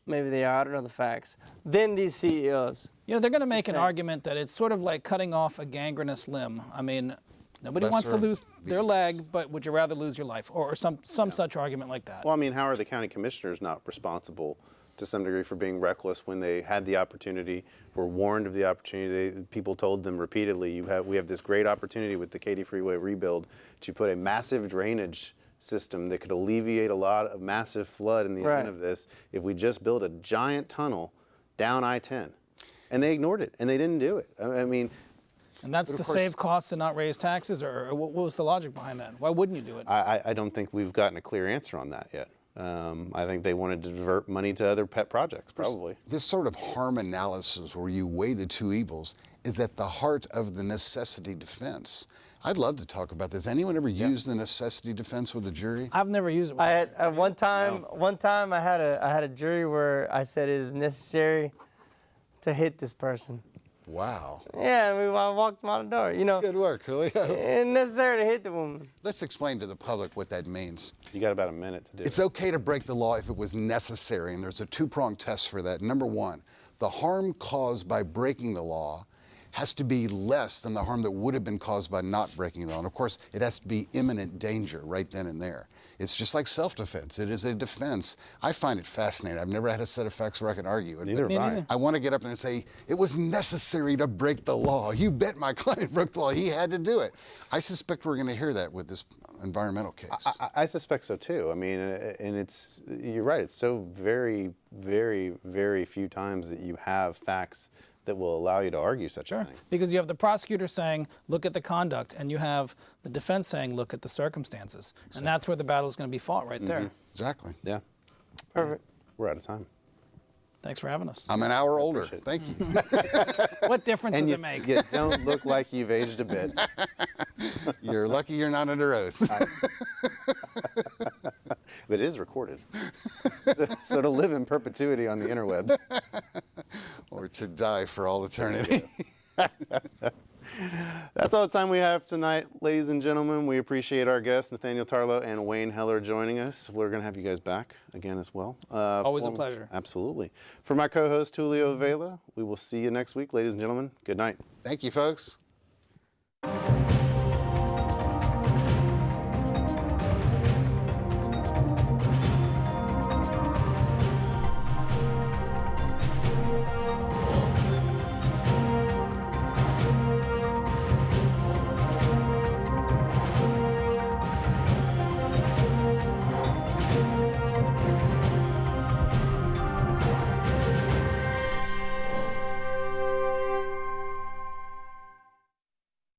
Maybe they are, I don't know the facts, than these CEOs. You know, they're going to make an argument that it's sort of like cutting off a gangrenous limb. I mean, nobody wants to lose their leg, but would you rather lose your life? Or some such argument like that. Well, I mean, how are the county commissioners not responsible to some degree for being reckless when they had the opportunity, were warned of the opportunity? People told them repeatedly, we have this great opportunity with the Katy Freeway rebuild to put a massive drainage system that could alleviate a lot of massive flood in the event of this if we just build a giant tunnel down I-10. And they ignored it, and they didn't do it. I mean... And that's to save costs and not raise taxes, or what was the logic behind that? Why wouldn't you do it? I don't think we've gotten a clear answer on that yet. I think they wanted to divert money to other pet projects, probably. This sort of harm analysis where you weigh the two evils is at the heart of the necessity defense. I'd love to talk about this. Anyone ever used the necessity defense with a jury? I've never used it. I had one time I had a jury where I said it was necessary to hit this person. Wow. Yeah, I walked them out the door, you know. Good work, Julio. It's necessary to hit the woman. Let's explain to the public what that means. You got about a minute to do it. It's okay to break the law if it was necessary, and there's a two-pronged test for that. Number one, the harm caused by breaking the law has to be less than the harm that would have been caused by not breaking the law. And of course, it has to be imminent danger right then and there. It's just like self-defense. It is a defense. I find it fascinating. I've never had a set of facts where I can argue it. Neither have I. I want to get up and say, it was necessary to break the law. You bet my client broke the law. He had to do it. I suspect we're going to hear that with this environmental case. I suspect so too. I mean, and you're right. It's so very, very, very few times that you have facts that will allow you to argue such a thing. Because you have the prosecutor saying, look at the conduct, and you have the defense saying, look at the circumstances. And that's where the battle is going to be fought, right there. Exactly. Yeah. Perfect. We're out of time. Thanks for having us. I'm an hour older. Thank you. What difference does it make? You don't look like you've aged a bit. You're lucky you're not under oath. But it is recorded. So to live in perpetuity on the interwebs. Or to die for all eternity. That's all the time we have tonight, ladies and gentlemen. We appreciate our guests, Nathaniel Tarlow and Wayne Heller, joining us. We're going to have you guys back again as well. Always a pleasure. Absolutely. For my co-host, Julio Vela, we will see you next week, ladies and gentlemen. Good night. Thank you, folks.